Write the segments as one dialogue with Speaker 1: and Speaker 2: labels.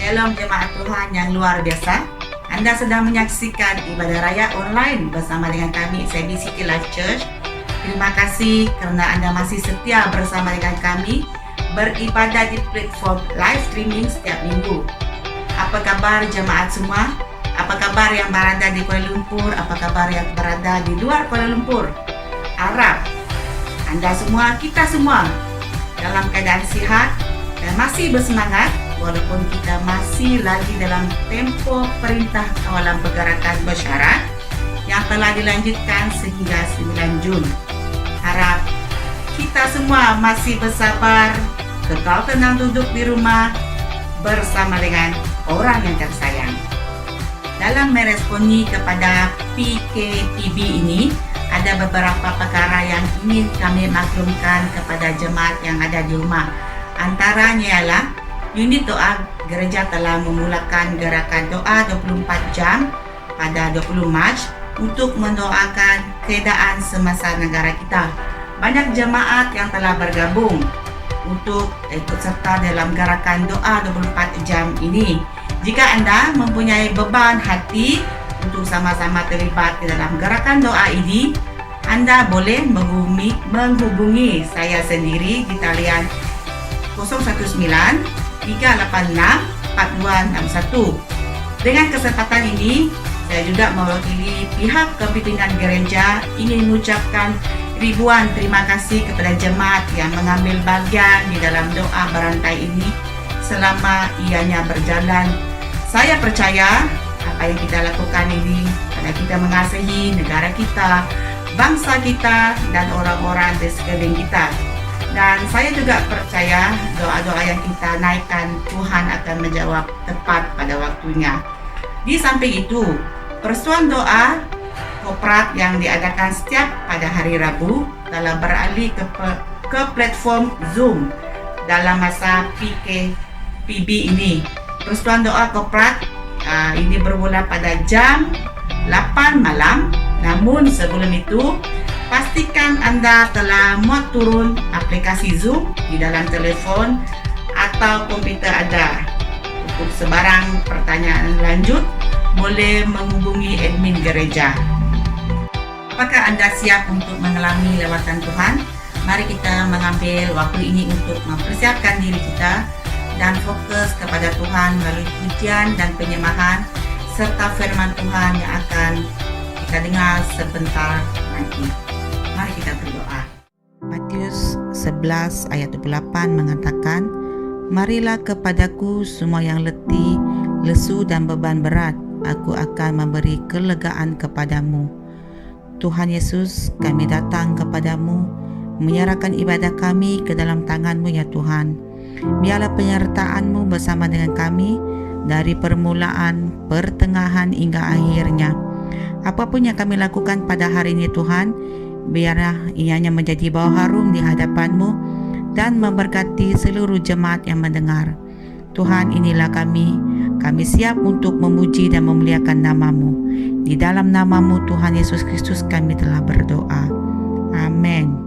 Speaker 1: Shalom jemaat Tuhan yang luar biasa. Anda sedang menyaksikan ibadah raya online bersama dengan kami SAB City Life Church. Terima kasih kerana Anda masih setia bersama dengan kami beribadah di platform live streaming setiap minggu. Apa kabar jemaat semua? Apa kabar yang berada di Kuala Lumpur? Apa kabar yang berada di luar Kuala Lumpur? Harap Anda semua, kita semua dalam keadaan sihat dan masih bersemangat walaupun kita masih lagi dalam tempoh perintah kawalan pergerakan bersyarat yang telah dilanjutkan sehingga 9 Jun. Harap kita semua masih bersabar, kekal tenang duduk di rumah bersama dengan orang yang tersayang. Dalam meresponi kepada PKPB ini, ada beberapa perkara yang ingin kami maklumkan kepada jemaat yang ada di rumah. Antaranya ialah unit doa gereja telah memulakan gerakan doa 24 jam pada 20 Mac untuk mendoakan keadaan semasa negara kita. Banyak jemaat yang telah bergabung untuk ikut serta dalam gerakan doa 24 jam ini. Jika Anda mempunyai beban hati untuk sama-sama terlibat di dalam gerakan doa ini, Anda boleh menghubungi saya sendiri di talian 019-386-4261. Dengan kesempatan ini, saya juga mewakili pihak kepimpinan gereja ingin mengucapkan ribuan terima kasih kepada jemaat yang mengambil bagian di dalam doa berantai ini selama ianya berjalan. Saya percaya apa yang kita lakukan ini karena kita mengasihi negara kita, bangsa kita, dan orang-orang di sekeliling kita. Dan saya juga percaya doa-doa yang kita naikkan Tuhan akan menjawab tepat pada waktunya. Di samping itu, persekutuan doa korporat yang diadakan setiap pada hari Rabu telah beralih ke platform Zoom dalam masa PKPB ini. Persekutuan doa korporat ini bermula pada jam 8 malam. Namun sebelum itu, pastikan Anda telah muat turun aplikasi Zoom di dalam telefon atau komputer Anda. Untuk sebarang pertanyaan lanjut, boleh menghubungi admin gereja. Apakah Anda siap untuk mengalami lawatan Tuhan? Mari kita mengambil waktu ini untuk mempersiapkan diri kita dan fokus kepada Tuhan melalui pujian dan penyembahan serta firman Tuhan yang akan kita dengar sebentar nanti. Mari kita berdoa. Matius 11 ayat 28 mengatakan, "Marilah kepadaku semua yang letih, lesu dan beban berat, aku akan memberi kelegaan kepadamu." Tuhan Yesus, kami datang kepadamu, menyerahkan ibadah kami ke dalam tangan-Mu ya Tuhan. Biarlah penyertaan-Mu bersama dengan kami dari permulaan, pertengahan hingga akhirnya. Apapun yang kami lakukan pada hari ini Tuhan, biarlah ianya menjadi bau harum di hadapan-Mu dan memberkati seluruh jemaat yang mendengar. Tuhan, inilah kami siap untuk memuji dan memuliakan nama-Mu. Di dalam nama-Mu Tuhan Yesus Kristus kami telah berdoa. Amin.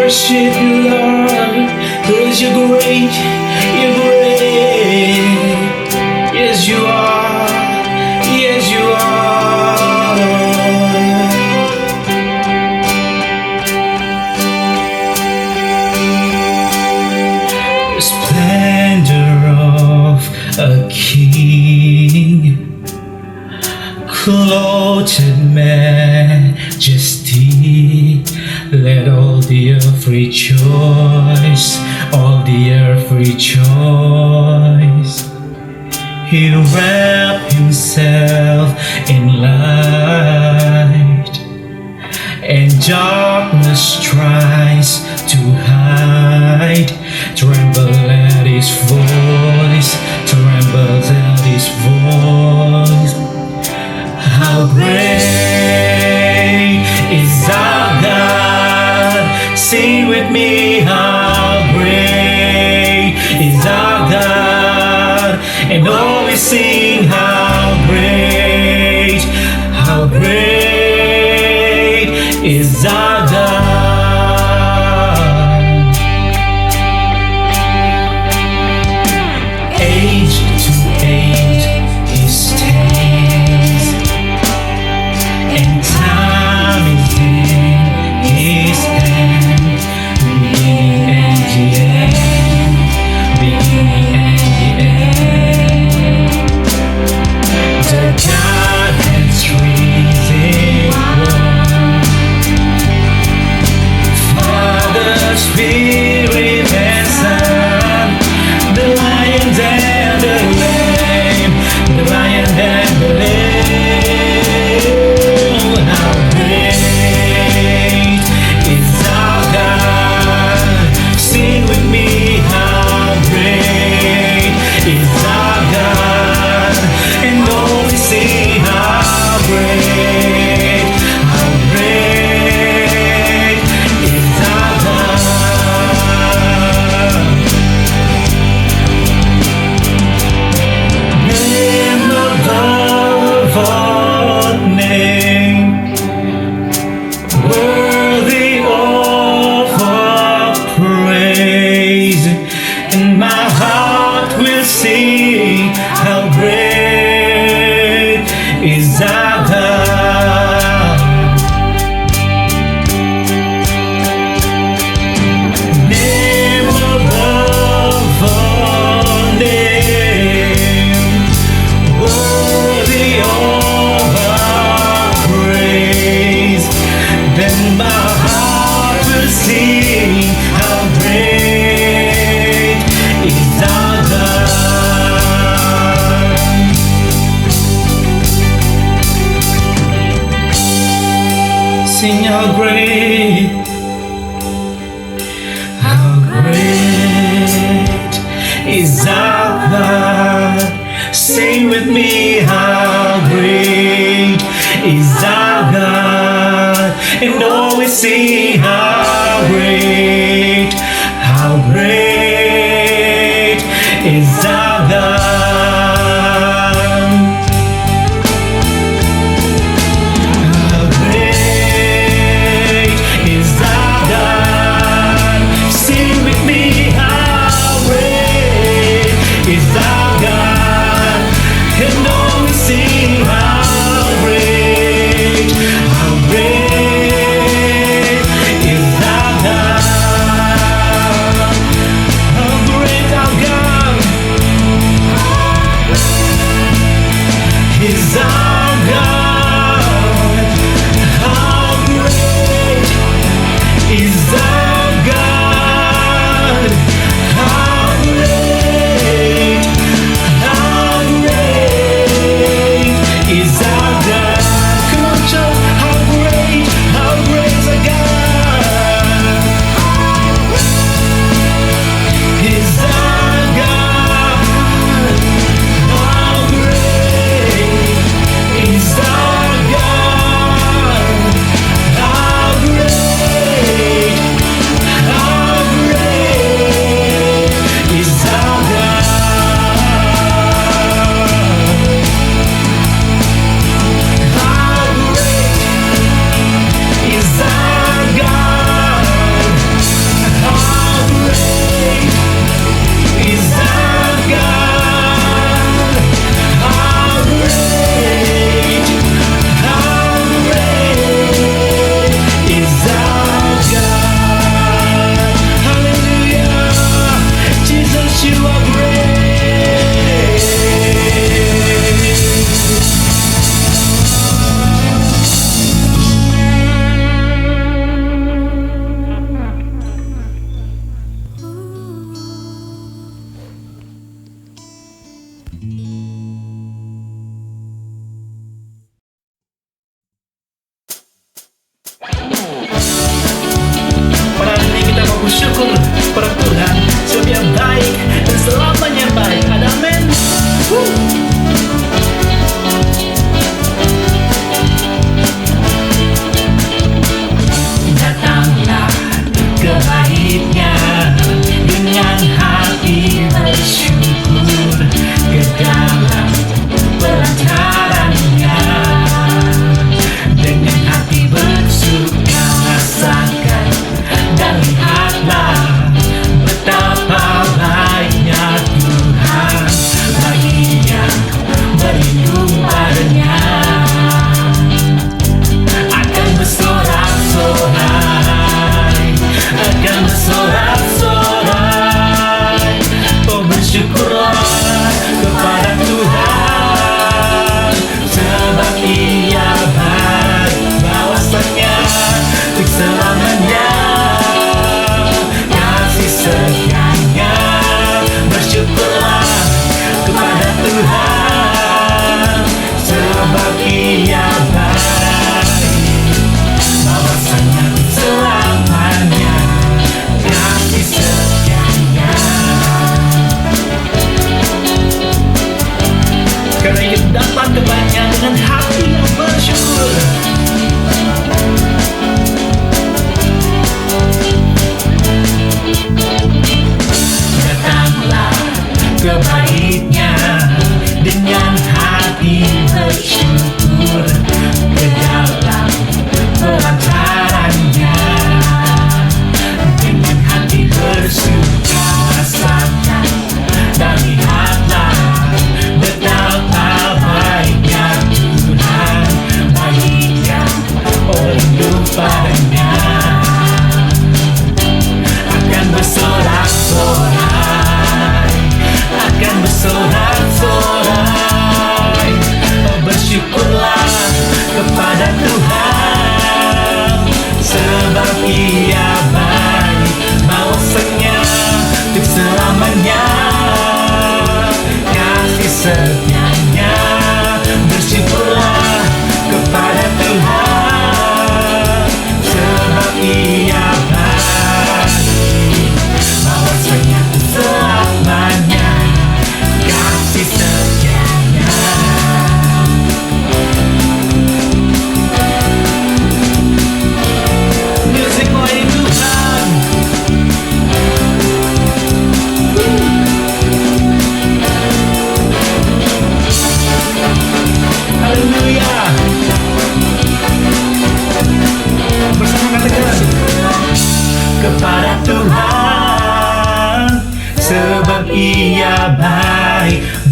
Speaker 2: Worship you, Lord, 'cause you're great, you're great. Yes, you are, yes, you are. The splendor of a king, clothed in majesty. Let all the earth rejoice, all the earth rejoice. He wrapped himself in light, and darkness tries to hide. Tremble at his voice, tremble at his voice. How great is our God? Sing with me, how great is our God, and always sing how great, how great is our God. Age to age He stands, and time is in His hand. Beginning and the end, beginning and the end. The God that's risen one, Father, Spirit, and Son, the lions and the lamb, the lion and the lamb. How great is our God? Sing with me, how great is our God? And oh, we sing how great is our God. Name above all names, worthy of our praise, and my heart will sing how great is our God. Name above all names, worthy of our praise, then my heart will sing how great is our God. Sing how great is our God. Sing with me, how great is our God. And always sing how great is our God. How great is our God. Sing with me, how great is our God. And always sing how great is our God. How great our God is our God. How great is our God. How great is our God. Come on, church. How great is our God. Is our God. How great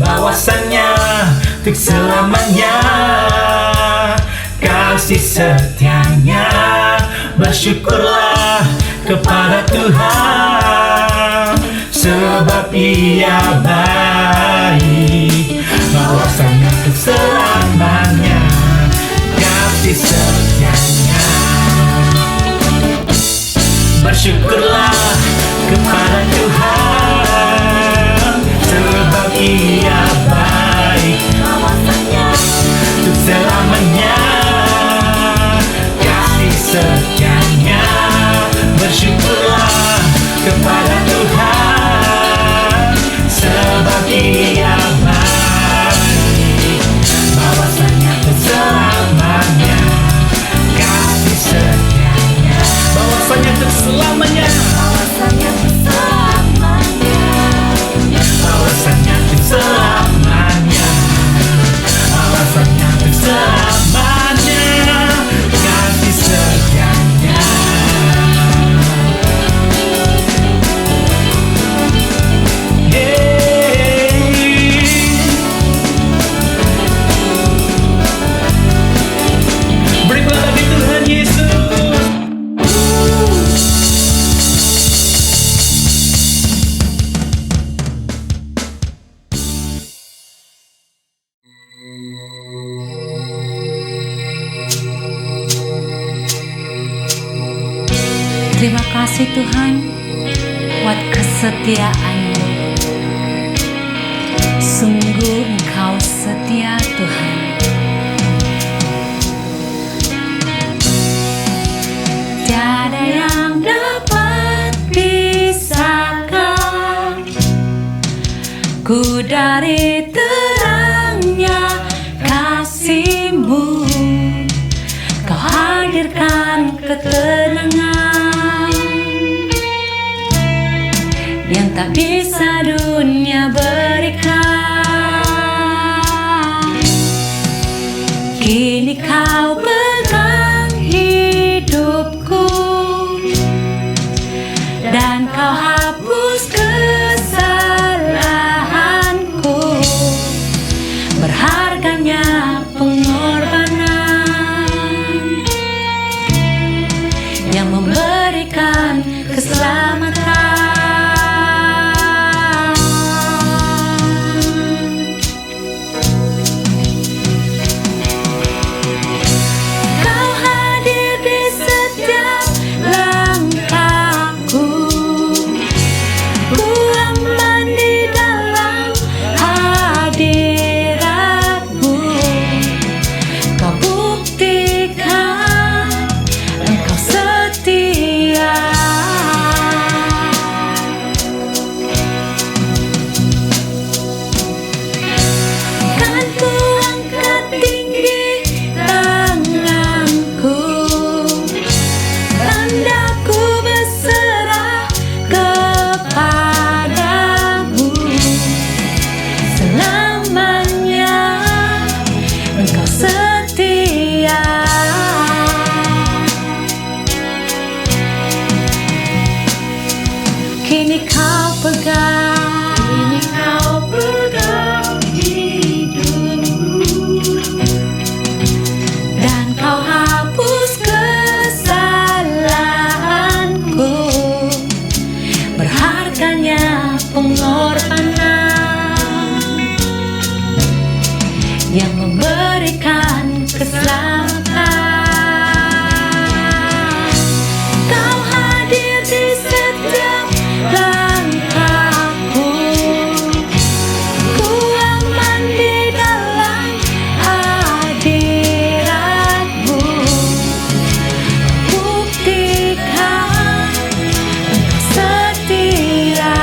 Speaker 2: bahwasannya untuk selamanya kasih setianya. Bersyukurlah kepada Tuhan, sebab Ia baik, bahwasanya untuk selamanya kasih setianya. Bersyukurlah kepada Tuhan, sebab Ia baik,
Speaker 3: bahwasanya
Speaker 2: untuk selamanya kasih setianya. Bersyukurlah kepada Tuhan, sebab Ia baik, bahwasanya untuk selamanya kasih setianya. Bahwasanya untuk selamanya,
Speaker 3: bahwasanya selamanya,
Speaker 2: bahwasanya untuk selamanya, bahwasanya untuk selamanya kasih setianya. Berilah lagi Tuhan Yesus.
Speaker 3: terima kasih Tuhan buat kesetiaan-Mu. Sungguh Engkau setia Tuhan. Tiada yang dapat pisahkan ku dari terangnya kasih-Mu. Kau hadirkan ketenangan yang tak bisa dunia berikan. Kini Kau pegang hidupku dan Kau hapus kesalahanku. Berharganya pengorbanan yang memberikan keselamatan. Kau hadir di setiap langkahku. Ku aman di dalam hadirat-Mu. Kau buktikan Engkau setia. Kan ku angkat tinggi tanganku, tanda ku berserah kepadamu. Selamanya Engkau setia. Kini Kau pegang hidupku dan Kau hapus kesalahanku. Berharganya pengorbanan yang memberikan keselamatan. Kau hadir di setiap langkahku. Ku aman di dalam hadirat-Mu. Buktikan Engkau setia.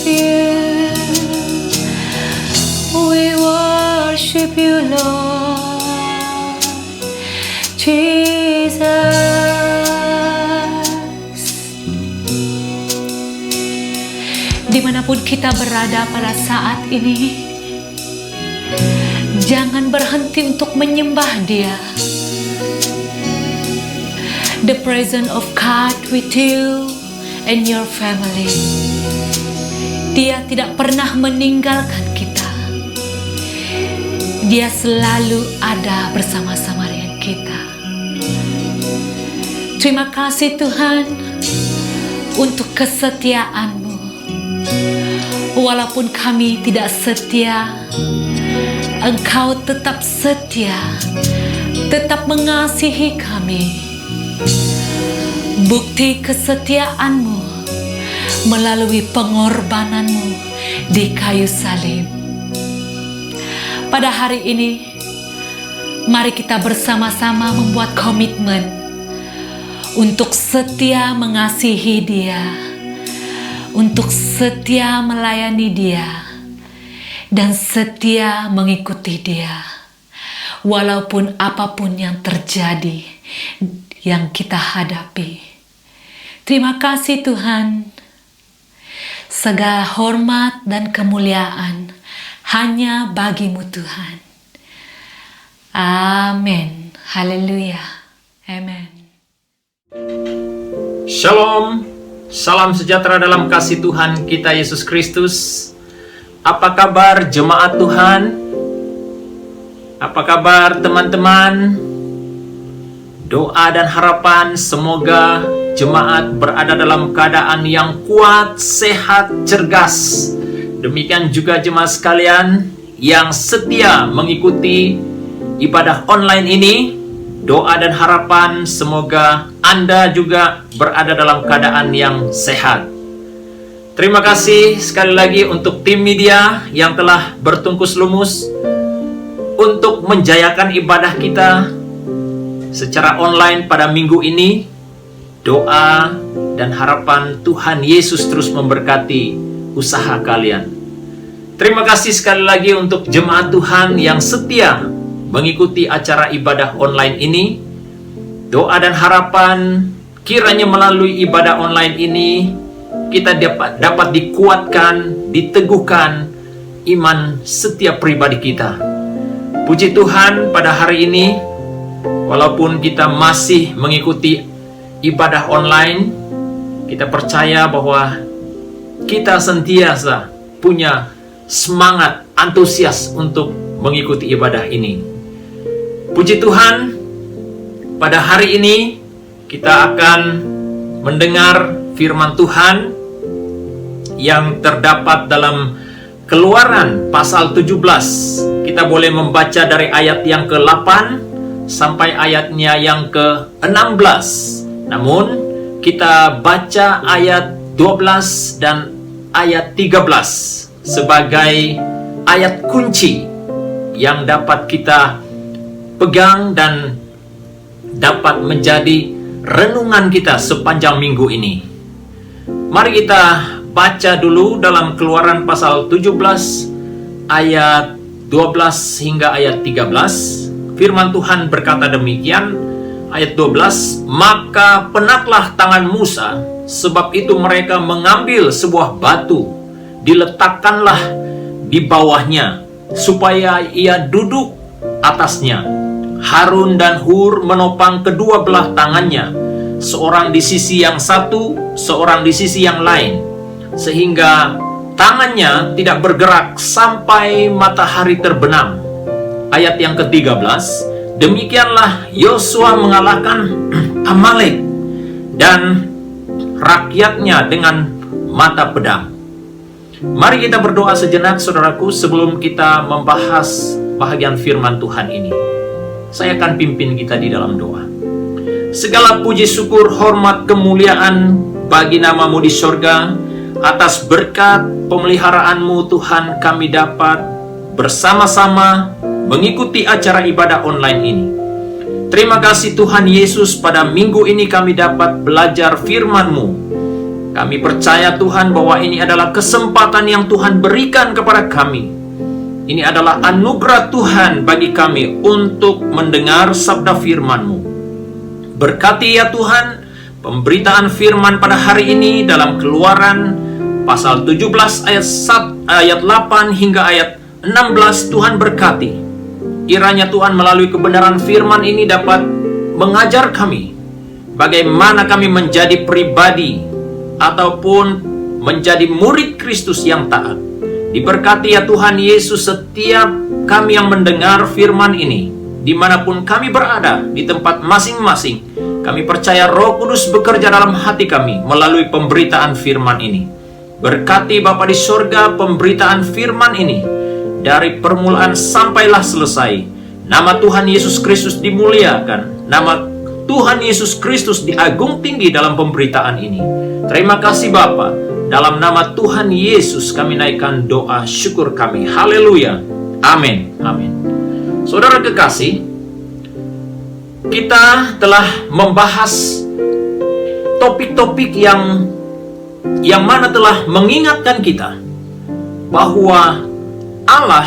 Speaker 3: you. We worship you, Lord Jesus. Dimanapun kita berada pada saat ini, jangan berhenti untuk menyembah Dia. The presence of God with you and your family. Dia tidak pernah meninggalkan kita. Dia selalu ada bersama-sama dengan kita. Terima kasih Tuhan untuk kesetiaan-Mu. Walaupun kami tidak setia, Engkau tetap setia, tetap mengasihi kami. Bukti kesetiaan-Mu melalui pengorbanan-Mu di kayu salib. Pada hari ini, mari kita bersama-sama membuat komitmen untuk setia mengasihi Dia, untuk setia melayani Dia, dan setia mengikuti Dia, walaupun apapun yang terjadi, yang kita hadapi. Terima kasih Tuhan. Segala hormat dan kemuliaan hanya bagi-Mu Tuhan. Amin. Haleluya. Amin.
Speaker 4: Shalom, salam sejahtera dalam kasih Tuhan kita Yesus Kristus. Apa kabar jemaat Tuhan? Apa kabar teman-teman? Doa dan harapan semoga jemaat berada dalam keadaan yang kuat, sehat, cergas. Demikian juga jemaat sekalian yang setia mengikuti ibadah online ini. Doa dan harapan semoga Anda juga berada dalam keadaan yang sehat. Terima kasih sekali lagi untuk tim media yang telah bertungkus lumus untuk menjayakan ibadah kita secara online pada minggu ini. Doa dan harapan Tuhan Yesus terus memberkati usaha kalian. Terima kasih sekali lagi untuk jemaat Tuhan yang setia mengikuti acara ibadah online ini. Doa dan harapan kiranya melalui ibadah online ini kita dapat dikuatkan, diteguhkan iman setiap pribadi kita. Puji Tuhan, pada hari ini walaupun kita masih mengikuti ibadah online, kita percaya bahwa kita sentiasa punya semangat, antusias untuk mengikuti ibadah ini. Puji Tuhan, pada hari ini kita akan mendengar firman Tuhan yang terdapat dalam Keluaran pasal 17. Kita boleh membaca dari ayat yang ke-8 sampai ayatnya yang ke-16. Namun kita baca ayat 12 dan ayat 13 sebagai ayat kunci yang dapat kita pegang dan dapat menjadi renungan kita sepanjang minggu ini. Mari kita baca dulu dalam Keluaran pasal 17 ayat 12 hingga ayat 13. Firman Tuhan berkata demikian, ayat 12, maka penatlah tangan Musa, sebab itu mereka mengambil sebuah batu, diletakkanlah di bawahnya, supaya ia duduk atasnya. Harun dan Hur menopang kedua belah tangannya, seorang di sisi yang satu, seorang di sisi yang lain, sehingga tangannya tidak bergerak sampai matahari terbenam. Ayat yang ke-13, demikianlah Yosua mengalahkan Amalek dan rakyatnya dengan mata pedang. Mari kita berdoa sejenak saudaraku sebelum kita membahas bahagian firman Tuhan ini. Saya akan pimpin kita di dalam doa. Segala puji syukur, hormat, kemuliaan bagi nama-Mu di sorga. Atas berkat pemeliharaanmu Tuhan, kami dapat bersama-sama mengikuti acara ibadah online ini. Terima kasih Tuhan Yesus, pada minggu ini kami dapat belajar firman-Mu. Kami percaya Tuhan bahwa ini adalah kesempatan yang Tuhan berikan kepada kami. Ini adalah anugerah Tuhan bagi kami untuk mendengar sabda firman-Mu. Berkati ya Tuhan pemberitaan firman pada hari ini dalam Keluaran pasal 17 ayat 8 hingga ayat 16. Tuhan berkati. Kiranya Tuhan melalui kebenaran firman ini dapat mengajar kami bagaimana kami menjadi pribadi ataupun menjadi murid Kristus yang taat. Diberkati ya Tuhan Yesus setiap kami yang mendengar firman ini, dimanapun kami berada di tempat masing-masing. Kami percaya Roh Kudus bekerja dalam hati kami melalui pemberitaan firman ini. Berkati Bapa di sorga pemberitaan firman ini dari permulaan sampailah selesai. Nama Tuhan Yesus Kristus dimuliakan. Nama Tuhan Yesus Kristus diagung tinggi dalam pemberitaan ini. Terima kasih Bapa. Dalam nama Tuhan Yesus kami naikkan doa syukur kami. Haleluya. Amin. Amin. Saudara kekasih, kita telah membahas topik-topik yang mana telah mengingatkan kita bahwa Allah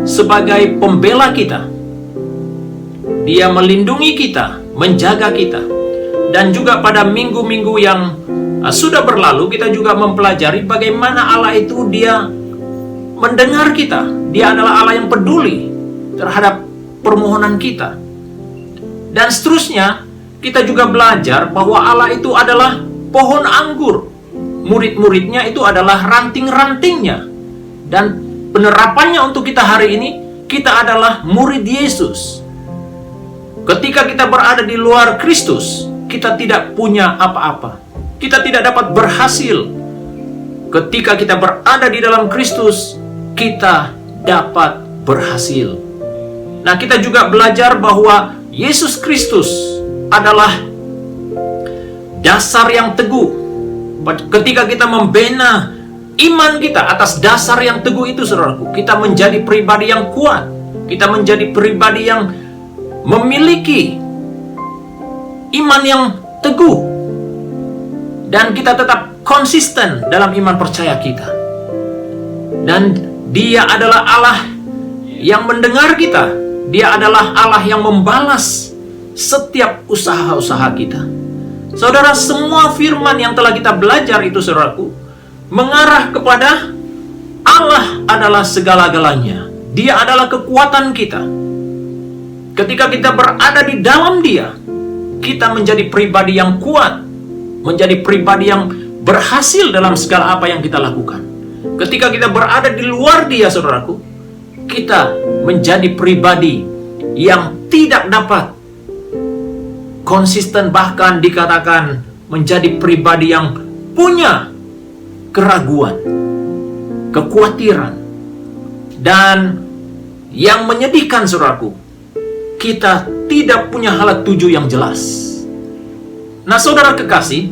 Speaker 4: sebagai pembela kita. Dia melindungi kita, menjaga kita. Dan juga pada minggu-minggu yang sudah berlalu, kita juga mempelajari bagaimana Allah itu dia mendengar kita. Dia adalah Allah yang peduli terhadap permohonan kita. Dan seterusnya, kita juga belajar bahwa Allah itu adalah pohon anggur. Murid-muridnya itu adalah ranting-rantingnya. Dan penerapannya untuk kita hari ini, kita adalah murid Yesus. Ketika kita berada di luar Kristus, kita tidak punya apa-apa. Kita tidak dapat berhasil. Ketika kita berada di dalam Kristus, kita dapat berhasil. Nah, kita juga belajar bahwa Yesus Kristus adalah dasar yang teguh. Ketika kita membina iman kita atas dasar yang teguh itu, saudaraku, kita menjadi pribadi yang kuat. Kita menjadi pribadi yang memiliki iman yang teguh. Dan kita tetap konsisten dalam iman percaya kita. Dan Dia adalah Allah yang mendengar kita. Dia adalah Allah yang membalas setiap usaha-usaha kita. Saudara, semua firman yang telah kita belajar itu, saudaraku, mengarah kepada Allah adalah segala-galanya. Dia adalah kekuatan kita. Ketika kita berada di dalam Dia, kita menjadi pribadi yang kuat, menjadi pribadi yang berhasil dalam segala apa yang kita lakukan. Ketika kita berada di luar Dia, saudaraku, kita menjadi pribadi yang tidak dapat konsisten, bahkan dikatakan menjadi pribadi yang punya keraguan, kekhawatiran. Dan yang menyedihkan, saudaraku, kita tidak punya halat tuju yang jelas. Nah, saudara kekasih,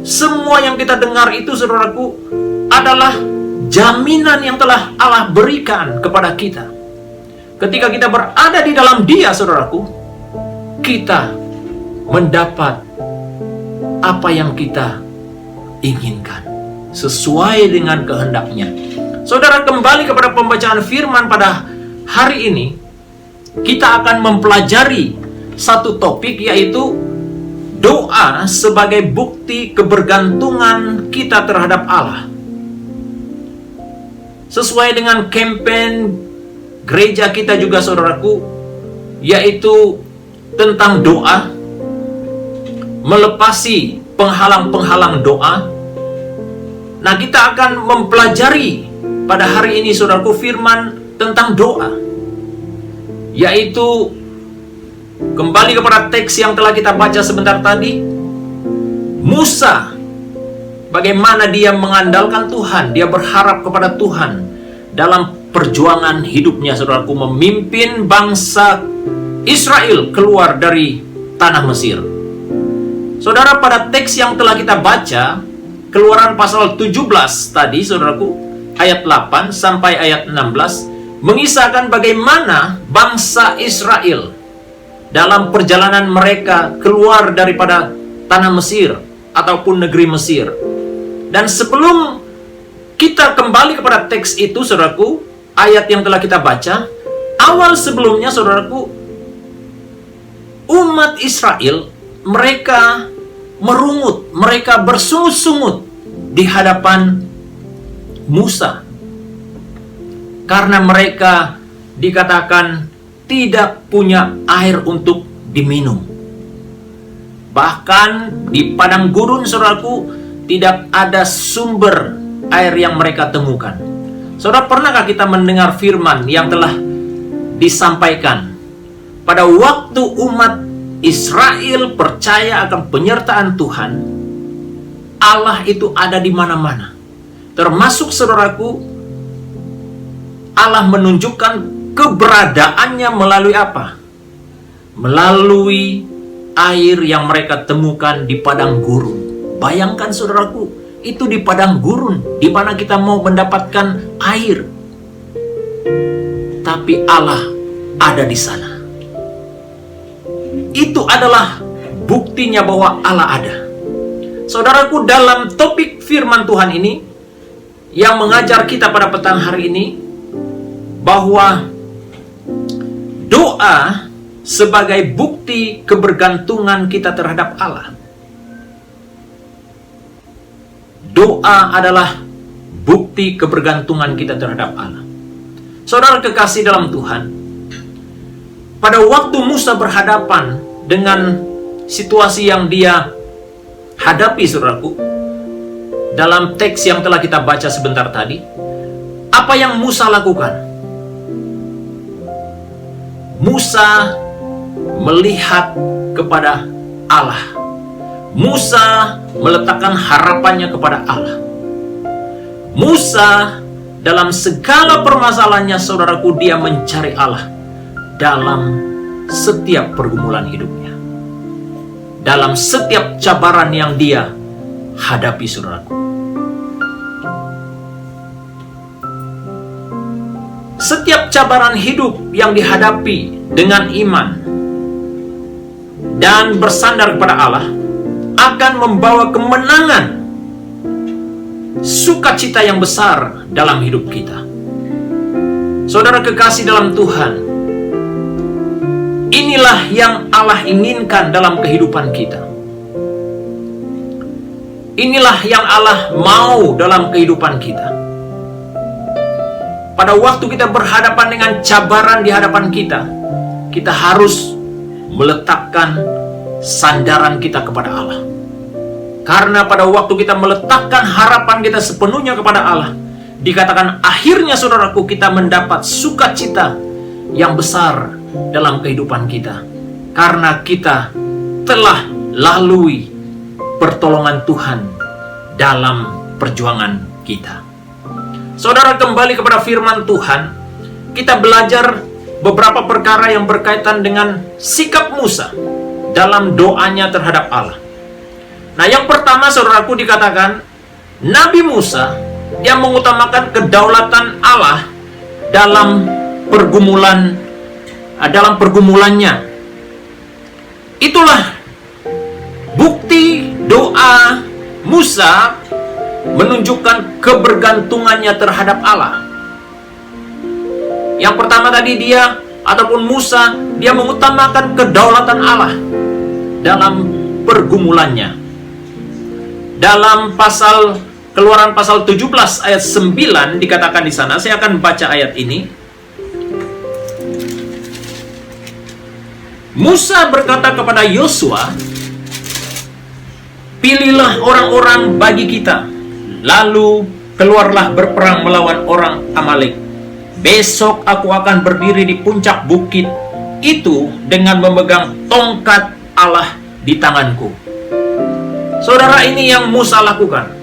Speaker 4: semua yang kita dengar itu, saudaraku, adalah jaminan yang telah Allah berikan kepada kita. Ketika kita berada di dalam Dia, saudaraku, kita mendapat apa yang kita inginkan sesuai dengan kehendaknya. Saudara, kembali kepada pembacaan firman pada hari ini, kita akan mempelajari satu topik, yaitu doa sebagai bukti kebergantungan kita terhadap Allah. Sesuai dengan campaign gereja kita juga, saudaraku, yaitu tentang doa, melepasi penghalang-penghalang doa. Nah, kita akan mempelajari pada hari ini, saudaraku, firman tentang doa, yaitu kembali kepada teks yang telah kita baca sebentar tadi. Musa, bagaimana dia mengandalkan Tuhan, dia berharap kepada Tuhan dalam perjuangan hidupnya, saudaraku, memimpin bangsa Israel keluar dari tanah Mesir. Saudara, pada teks yang telah kita baca, Keluaran pasal 17 tadi, saudaraku, ayat 8 sampai ayat 16, mengisahkan bagaimana bangsa Israel dalam perjalanan mereka keluar daripada tanah Mesir ataupun negeri Mesir. Dan sebelum kita kembali kepada teks itu, saudaraku, ayat yang telah kita baca, awal sebelumnya, saudaraku, umat Israel, mereka merungut, mereka bersungut-sungut di hadapan Musa. Karena mereka dikatakan tidak punya air untuk diminum. Bahkan di padang gurun, saudaraku, tidak ada sumber air yang mereka temukan. Saudara, pernahkah kita mendengar firman yang telah disampaikan pada waktu umat Israel percaya akan penyertaan Tuhan, Allah itu ada di mana-mana. Termasuk, saudaraku, Allah menunjukkan keberadaannya melalui apa? Melalui air yang mereka temukan di padang gurun. Bayangkan, saudaraku, itu di padang gurun, di mana kita mau mendapatkan air. Tapi Allah ada di sana. Itu adalah buktinya bahwa Allah ada. Saudaraku, dalam topik firman Tuhan ini, yang mengajar kita pada petang hari ini, bahwa doa sebagai bukti kebergantungan kita terhadap Allah. Doa adalah bukti kebergantungan kita terhadap Allah. Saudara kekasih dalam Tuhan, pada waktu Musa berhadapan dengan situasi yang dia hadapi, saudaraku, dalam teks yang telah kita baca sebentar tadi, apa yang Musa lakukan? Musa melihat kepada Allah. Musa meletakkan harapannya kepada Allah. Musa dalam segala permasalahannya, saudaraku, dia mencari Allah dalam setiap pergumulan hidupnya, dalam setiap cabaran yang dia hadapi, saudaraku. Setiap cabaran hidup yang dihadapi dengan iman dan bersandar kepada Allah akan membawa kemenangan, sukacita yang besar dalam hidup kita. Saudara kekasih dalam Tuhan, inilah yang Allah inginkan dalam kehidupan kita. Inilah yang Allah mau dalam kehidupan kita. Pada waktu kita berhadapan dengan cabaran di hadapan kita, kita harus meletakkan sandaran kita kepada Allah. Karena pada waktu kita meletakkan harapan kita sepenuhnya kepada Allah, dikatakan akhirnya, saudaraku, kita mendapat sukacita yang besar dalam kehidupan kita. Karena kita telah lalui pertolongan Tuhan dalam perjuangan kita. Saudara, kembali kepada firman Tuhan, kita belajar beberapa perkara yang berkaitan dengan sikap Musa dalam doanya terhadap Allah. Nah, yang pertama, saudaraku, dikatakan Nabi Musa, dia mengutamakan kedaulatan Allah dalam pergumulannya. Itulah bukti doa Musa menunjukkan kebergantungannya terhadap Allah. Yang pertama tadi, Musa, dia mengutamakan kedaulatan Allah dalam pergumulannya. Dalam Keluaran pasal 17 ayat 9 dikatakan di sana, saya akan baca ayat ini. Musa berkata kepada Yosua, "Pilihlah orang-orang bagi kita, lalu keluarlah berperang melawan orang Amalek. Besok aku akan berdiri di puncak bukit itu dengan memegang tongkat Allah di tanganku." Saudara, ini yang Musa lakukan.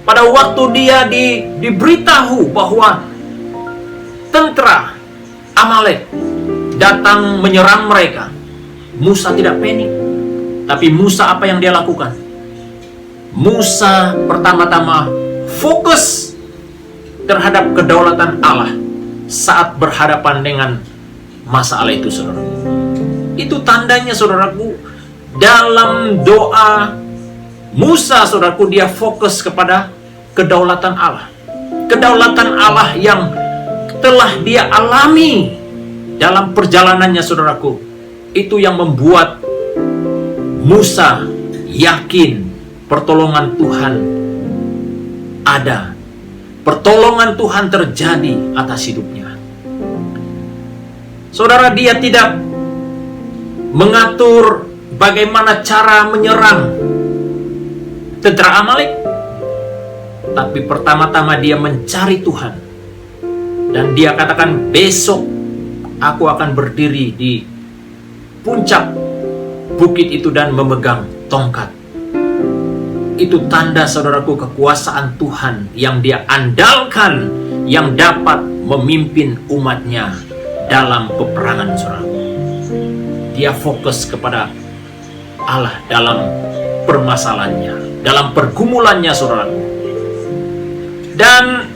Speaker 4: Pada waktu dia diberitahu bahwa tentara Amalek datang menyerang mereka, Musa tidak panik. Tapi Musa, apa yang dia lakukan? Musa pertama-tama fokus terhadap kedaulatan Allah saat berhadapan dengan masalah itu, saudara. Itu tandanya, saudaraku, dalam doa Musa, saudaraku, dia fokus kepada kedaulatan Allah. Kedaulatan Allah yang telah dia alami dalam perjalanannya, saudaraku. Itu yang membuat Musa yakin pertolongan Tuhan ada. Pertolongan Tuhan terjadi atas hidupnya. Saudara, dia tidak mengatur bagaimana cara menyerang tentara Amalek, tapi pertama-tama dia mencari Tuhan. Dan dia katakan, besok aku akan berdiri di puncak bukit itu dan memegang tongkat. Itu tanda, saudaraku, kekuasaan Tuhan yang dia andalkan, yang dapat memimpin umatnya dalam peperangan, saudaraku. Dia fokus kepada Allah dalam permasalahannya, dalam pergumulannya, saudaraku. Dan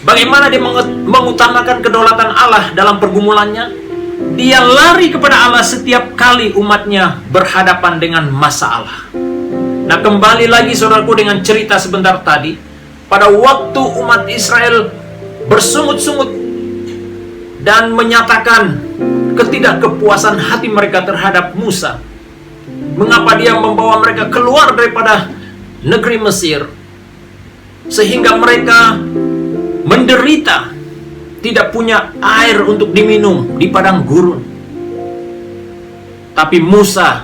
Speaker 4: bagaimana dia mengutamakan kedaulatan Allah dalam pergumulannya? Dia lari kepada Allah setiap kali umatnya berhadapan dengan masalah. Nah, kembali lagi, saudaraku, dengan cerita sebentar tadi. Pada waktu umat Israel bersungut-sungut dan menyatakan ketidakkepuasan hati mereka terhadap Musa, mengapa dia membawa mereka keluar daripada negeri Mesir, sehingga mereka menderita, tidak punya air untuk diminum di padang gurun. Tapi Musa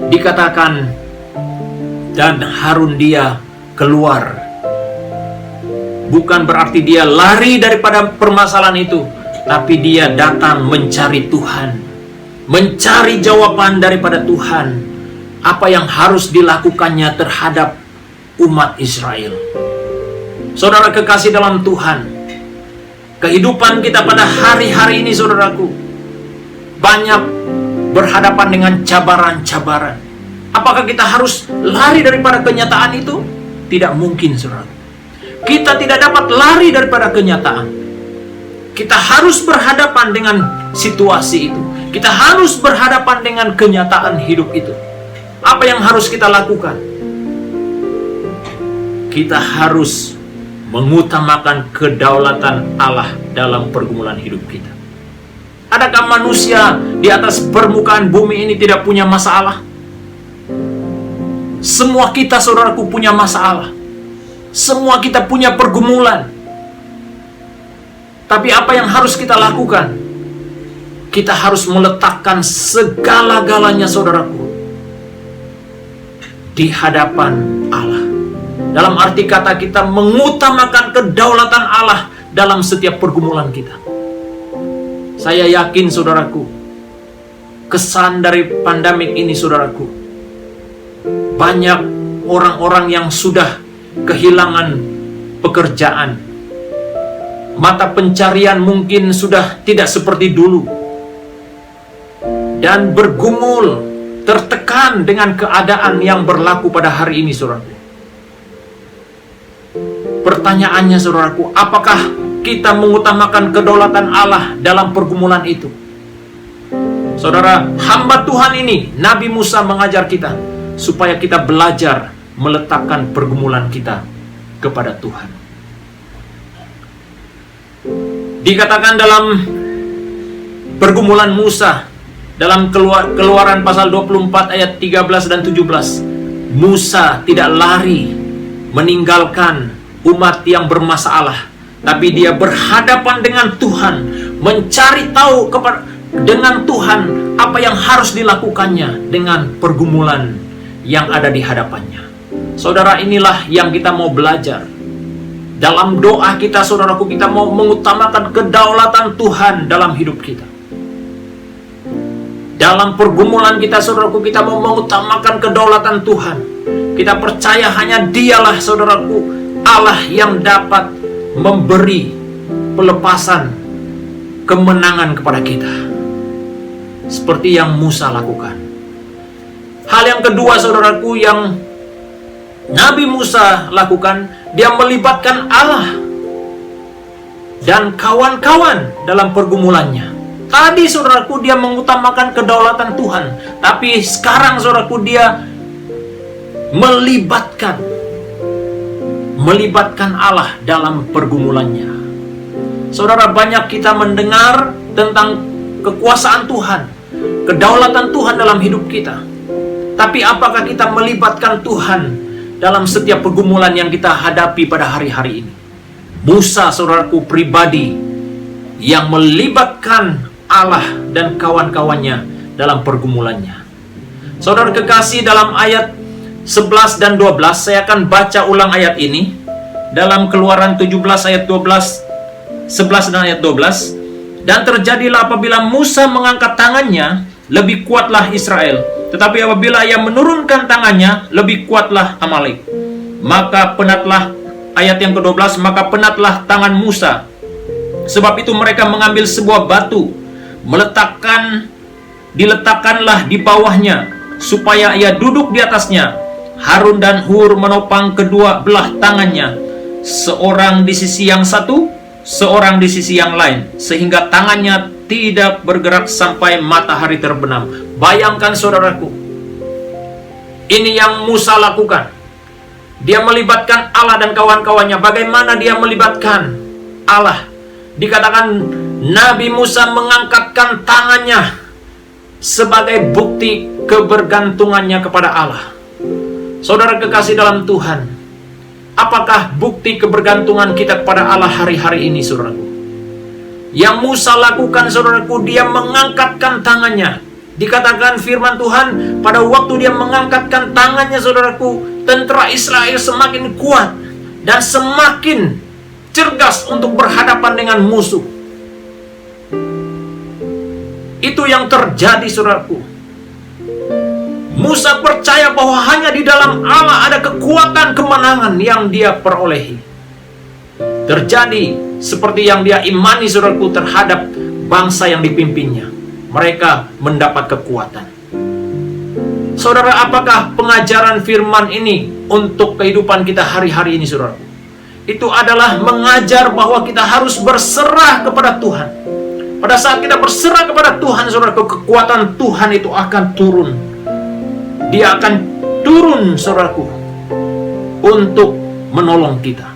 Speaker 4: dikatakan, dan Harun dia keluar. Bukan berarti dia lari daripada permasalahan itu, tapi dia datang mencari Tuhan, mencari jawaban daripada Tuhan, apa yang harus dilakukannya terhadap umat Israel. Saudara kekasih dalam Tuhan, kehidupan kita pada hari-hari ini, saudaraku, banyak berhadapan dengan cabaran-cabaran. Apakah kita harus lari daripada kenyataan itu? Tidak mungkin, saudara. Kita tidak dapat lari daripada kenyataan. Kita harus berhadapan dengan situasi itu. Kita harus berhadapan dengan kenyataan hidup itu. Apa yang harus kita lakukan? Kita harus mengutamakan kedaulatan Allah dalam pergumulan hidup kita. Adakah manusia di atas permukaan bumi ini tidak punya masalah? Semua kita, saudaraku, punya masalah. Semua kita punya pergumulan. Tapi apa yang harus kita lakukan? Kita harus meletakkan segala-galanya, saudaraku, di hadapan Allah. Dalam arti kata, kita mengutamakan kedaulatan Allah dalam setiap pergumulan kita. Saya yakin, saudaraku, kesan dari pandemik ini, saudaraku, banyak orang-orang yang sudah kehilangan pekerjaan. Mata pencarian mungkin sudah tidak seperti dulu. Dan bergumul, tertekan dengan keadaan yang berlaku pada hari ini, saudaraku. Pertanyaannya, saudaraku, apakah kita mengutamakan kedaulatan Allah dalam pergumulan itu? Saudara, hamba Tuhan ini, Nabi Musa, mengajar kita supaya kita belajar meletakkan pergumulan kita kepada Tuhan. Dikatakan dalam pergumulan Musa, dalam Keluaran pasal 24 ayat 13 dan 17, Musa tidak lari meninggalkan umat yang bermasalah, tapi dia berhadapan dengan Tuhan, mencari tahu dengan Tuhan apa yang harus dilakukannya dengan pergumulan yang ada di hadapannya. Saudara, inilah yang kita mau belajar. Dalam doa kita, saudaraku, kita mau mengutamakan kedaulatan Tuhan dalam hidup kita. Dalam pergumulan kita, saudaraku, kita mau mengutamakan kedaulatan Tuhan. Kita percaya hanya Dialah, saudaraku, Allah yang dapat memberi pelepasan, kemenangan kepada kita, seperti yang Musa lakukan. Hal yang kedua, saudaraku, yang Nabi Musa lakukan, dia melibatkan Allah dan kawan-kawan dalam pergumulannya. Tadi, saudaraku, dia mengutamakan kedaulatan Tuhan, tapi sekarang, saudaraku, dia melibatkan Allah dalam pergumulannya. Saudara, banyak kita mendengar tentang kekuasaan Tuhan, kedaulatan Tuhan dalam hidup kita. Tapi apakah kita melibatkan Tuhan dalam setiap pergumulan yang kita hadapi pada hari-hari ini? Musa, saudaraku, pribadi yang melibatkan Allah dan kawan-kawannya dalam pergumulannya. Saudara kekasih, dalam ayat 11 dan 12, saya akan baca ulang ayat ini. Dalam Keluaran 17 ayat 12, 11 dan ayat 12. Dan terjadilah apabila Musa mengangkat tangannya, lebih kuatlah Israel. Tetapi apabila ia menurunkan tangannya, lebih kuatlah Amalek. Maka penatlah, ayat yang ke-12, maka penatlah tangan Musa. Sebab itu mereka mengambil sebuah batu, diletakkanlah di bawahnya, supaya ia duduk di atasnya. Harun dan Hur menopang kedua belah tangannya, seorang di sisi yang satu, seorang di sisi yang lain, sehingga tangannya tidak bergerak sampai matahari terbenam. Bayangkan saudaraku, ini yang Musa lakukan. Dia melibatkan Allah dan kawan-kawannya. Bagaimana dia melibatkan Allah? Dikatakan Nabi Musa mengangkatkan tangannya sebagai bukti kebergantungannya kepada Allah. Saudara kekasih dalam Tuhan, apakah bukti kebergantungan kita kepada Allah hari-hari ini, saudaraku? Yang Musa lakukan, saudaraku, dia mengangkatkan tangannya. Dikatakan firman Tuhan, pada waktu dia mengangkatkan tangannya, saudaraku, tentara Israel semakin kuat dan semakin cerdas untuk berhadapan dengan musuh. Itu yang terjadi, saudaraku. Musa percaya bahwa hanya di dalam Allah ada kekuatan kemenangan yang dia perolehi. Terjadi seperti yang dia imani, saudaraku, terhadap bangsa yang dipimpinnya. Mereka mendapat kekuatan. Saudara, apakah pengajaran firman ini untuk kehidupan kita hari-hari ini, saudaraku? Itu adalah mengajar bahwa kita harus berserah kepada Tuhan. Pada saat kita berserah kepada Tuhan, saudaraku, kekuatan Tuhan itu akan turun. Dia akan turun, saudaraku, untuk menolong kita.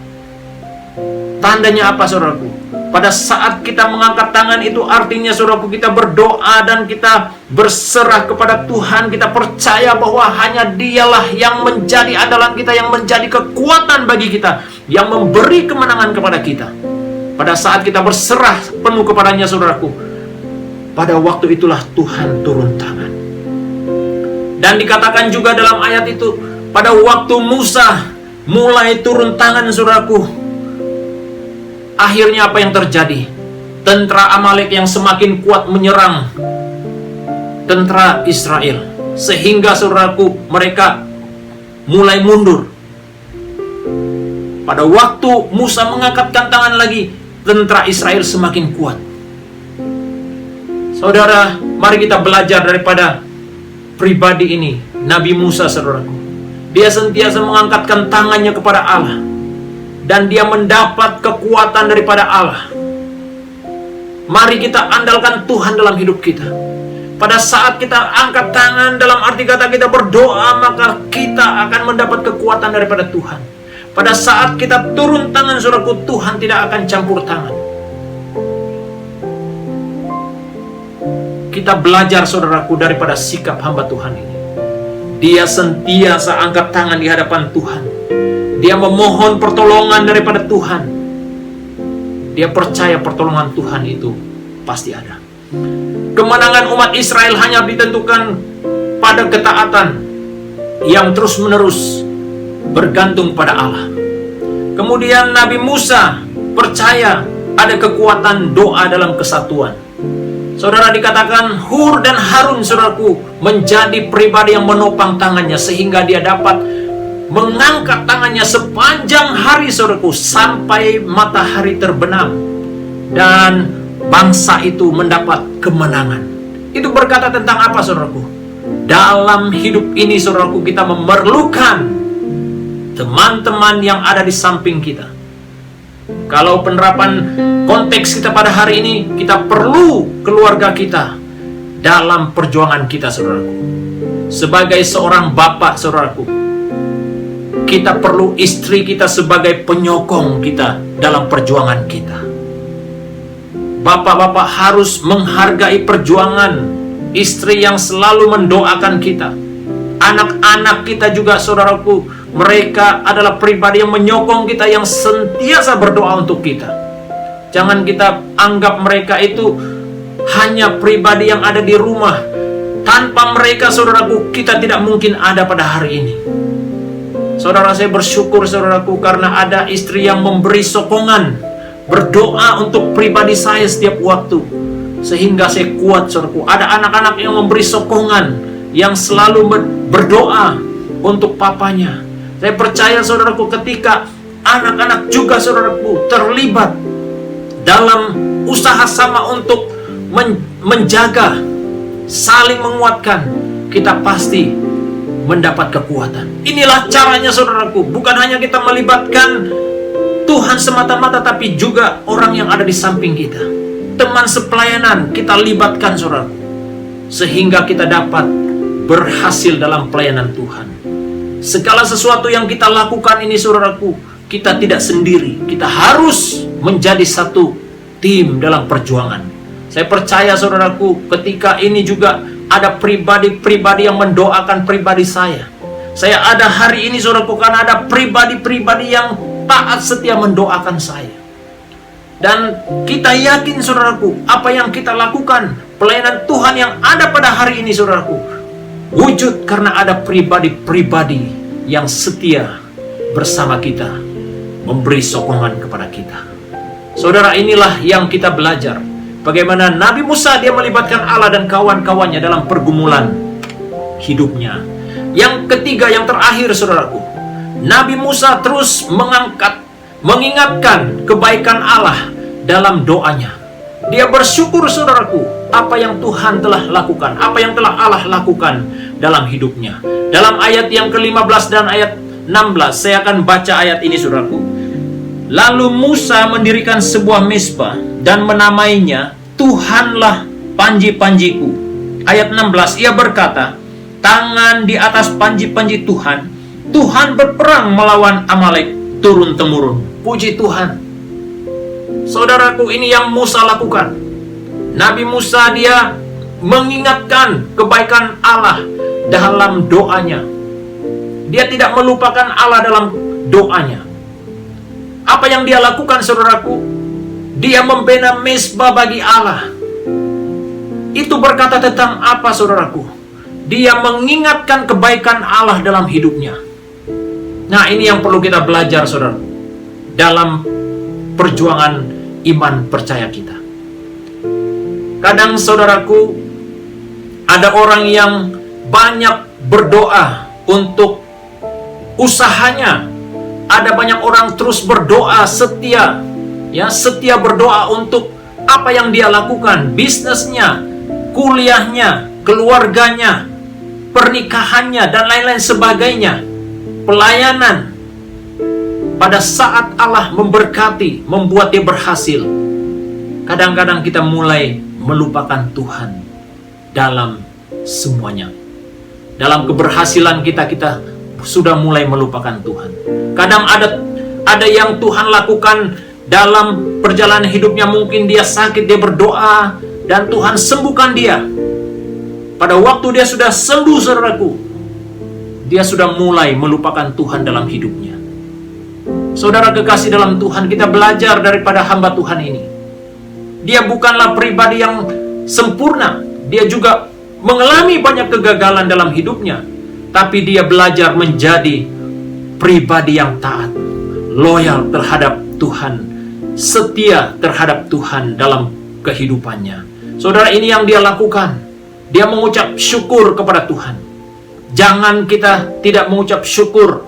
Speaker 4: Tandanya apa, saudaraku? Pada saat kita mengangkat tangan itu artinya, saudaraku, kita berdoa dan kita berserah kepada Tuhan. Kita percaya bahwa hanya Dialah yang menjadi andalan kita, yang menjadi kekuatan bagi kita, yang memberi kemenangan kepada kita. Pada saat kita berserah penuh kepadanya, saudaraku, pada waktu itulah Tuhan turun tangan. Dan dikatakan juga dalam ayat itu, pada waktu Musa mulai turun tangan, saudaraku, akhirnya apa yang terjadi? Tentara Amalek yang semakin kuat menyerang tentara Israel, sehingga, saudaraku, mereka mulai mundur. Pada waktu Musa mengangkatkan tangan lagi, tentara Israel semakin kuat. Saudara, mari kita belajar daripada pribadi ini, Nabi Musa, saudaraku. Dia sentiasa mengangkatkan tangannya kepada Allah, dan dia mendapat kekuatan daripada Allah. Mari kita andalkan Tuhan dalam hidup kita. Pada saat kita angkat tangan, dalam arti kata kita berdoa, maka kita akan mendapat kekuatan daripada Tuhan. Pada saat kita turun tangan, saudaraku, Tuhan tidak akan campur tangan. Kita belajar, saudaraku, daripada sikap hamba Tuhan ini. Dia sentiasa angkat tangan di hadapan Tuhan. Dia memohon pertolongan daripada Tuhan. Dia percaya pertolongan Tuhan itu pasti ada. Kemenangan umat Israel hanya ditentukan pada ketaatan yang terus-menerus bergantung pada Allah. Kemudian Nabi Musa percaya ada kekuatan doa dalam kesatuan. Saudara, dikatakan Hur dan Harun, saudaraku, menjadi pribadi yang menopang tangannya, sehingga dia dapat mengangkat tangannya sepanjang hari, saudaraku, sampai matahari terbenam. Dan bangsa itu mendapat kemenangan. Itu berkata tentang apa, saudaraku? Dalam hidup ini, saudaraku, kita memerlukan teman-teman yang ada di samping kita. Kalau penerapan konteks kita pada hari ini, kita perlu keluarga kita dalam perjuangan kita, saudaraku. Sebagai seorang bapak, saudaraku, Kita perlu istri kita sebagai penyokong kita dalam perjuangan kita. Bapak-bapak harus menghargai perjuangan istri yang selalu mendoakan kita. Anak-anak kita juga, saudaraku, mereka adalah pribadi yang menyokong kita, yang sentiasa berdoa untuk kita. Jangan kita anggap mereka itu hanya pribadi yang ada di rumah. Tanpa mereka, saudaraku, kita tidak mungkin ada pada hari ini. Saudara, saya bersyukur, saudaraku, karena ada istri yang memberi sokongan, berdoa untuk pribadi saya setiap waktu, sehingga saya kuat, saudaraku. Ada anak-anak yang memberi sokongan, yang selalu berdoa untuk papanya. Saya percaya, saudaraku, ketika anak-anak juga, saudaraku, terlibat dalam usaha sama untuk menjaga, saling menguatkan, kita pasti mendapat kekuatan. Inilah caranya, saudaraku. Bukan hanya kita melibatkan Tuhan semata-mata, tapi juga orang yang ada di samping kita. Teman sepelayanan kita libatkan, saudaraku, sehingga kita dapat berhasil dalam pelayanan Tuhan. Segala sesuatu yang kita lakukan ini, saudaraku, kita tidak sendiri. Kita harus menjadi satu tim dalam perjuangan. Saya percaya, saudaraku, ketika ini juga ada pribadi-pribadi yang mendoakan pribadi saya. Saya ada hari ini, saudaraku, karena ada pribadi-pribadi yang taat setia mendoakan saya. Dan kita yakin, saudaraku, apa yang kita lakukan, pelayanan Tuhan yang ada pada hari ini, saudaraku, wujud karena ada pribadi-pribadi yang setia bersama kita, memberi sokongan kepada kita. Saudara, inilah yang kita belajar. Bagaimana Nabi Musa, dia melibatkan Allah dan kawan-kawannya dalam pergumulan hidupnya. Yang ketiga, yang terakhir, saudaraku, Nabi Musa terus mengingatkan kebaikan Allah dalam doanya. Dia bersyukur, saudaraku, apa yang Tuhan telah lakukan, apa yang telah Allah lakukan dalam hidupnya. Dalam ayat yang ke-15 dan ayat 16, saya akan baca ayat ini, saudaraku. Lalu Musa mendirikan sebuah mezbah dan menamainya Tuhanlah panji-panjiku. Ayat 16, ia berkata, tangan di atas panji-panji Tuhan, Tuhan berperang melawan Amalek turun-temurun. Puji Tuhan. Saudaraku, ini yang Musa lakukan. Nabi Musa, dia mengingatkan kebaikan Allah dalam doanya. Dia tidak melupakan Allah dalam doanya. Apa yang dia lakukan, saudaraku? Dia membina mezbah bagi Allah. Itu berkata tentang apa, saudaraku? Dia mengingatkan kebaikan Allah dalam hidupnya. Nah, ini yang perlu kita belajar, saudaraku, dalam perjuangan iman percaya kita. Kadang, saudaraku, ada orang yang banyak berdoa untuk usahanya. Ada banyak orang terus berdoa setia, ya, setia berdoa untuk apa yang dia lakukan, bisnisnya, kuliahnya, keluarganya, pernikahannya, dan lain-lain sebagainya, pelayanan. Pada saat Allah memberkati, membuat dia berhasil, kadang-kadang kita mulai melupakan Tuhan dalam semuanya. Dalam keberhasilan kita sudah mulai melupakan Tuhan. Kadang ada yang Tuhan lakukan dalam perjalanan hidupnya. Mungkin dia sakit, dia berdoa, dan Tuhan sembuhkan dia. Pada waktu dia sudah sembuh, saudaraku, dia sudah mulai melupakan Tuhan dalam hidupnya. Saudara kekasih dalam Tuhan, kita belajar daripada hamba Tuhan ini. Dia bukanlah pribadi yang sempurna. Dia juga mengalami banyak kegagalan dalam hidupnya. Tapi dia belajar menjadi pribadi yang taat, loyal terhadap Tuhan, setia terhadap Tuhan dalam kehidupannya. Saudara, ini yang dia lakukan. Dia mengucap syukur kepada Tuhan. Jangan kita tidak mengucap syukur